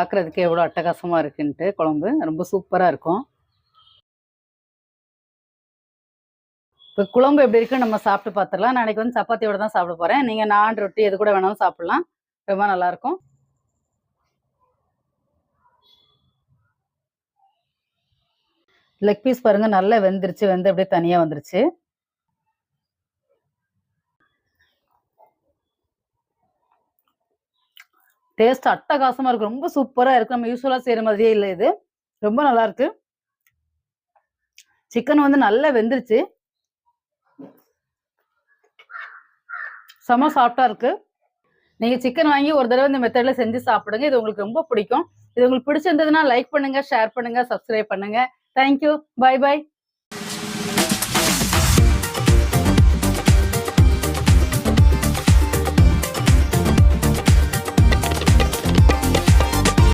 பார்க்குறதுக்கு எவ்வளோ அட்டகாசமா இருக்குன்ட்டு குழம்பு ரொம்ப சூப்பரா இருக்கும். இப்போ குழம்பு எப்படி இருக்குன்னு நம்ம சாப்பிட்டு பார்த்துடலாம். நான் இன்னைக்கு வந்து சப்பாத்தியோட தான் சாப்பிட போறேன். நீங்க நான், ரொட்டி எது கூட வேணாலும் சாப்பிடலாம். ரொம்ப நல்லாயிருக்கும். லெக் பீஸ் பாருங்க நல்லா வெந்துருச்சு. வெந்து அப்படியே தனியா வந்துருச்சு. டேஸ்ட் அட்டகாசமா இருக்கு. ரொம்ப சூப்பரா இருக்கு. நம்ம யூசுவலா செய்ற மாதிரியே இல்ல இது. ரொம்ப நல்லா இருக்கு. சிக்கன் வந்து நல்லா வெந்துருச்சு. செம சாஃப்ட்டா இருக்கு. நீங்க சிக்கன் வாங்கி ஒரு தடவை இந்த மெத்தட்ல செஞ்சு சாப்பிடுங்க. இது உங்களுக்கு ரொம்ப பிடிக்கும். இது உங்களுக்கு பிடிச்சிருந்ததுன்னா லைக் பண்ணுங்க, ஷேர் பண்ணுங்க, சப்ஸ்கிரைப் பண்ணுங்க. Thank you. Bye by.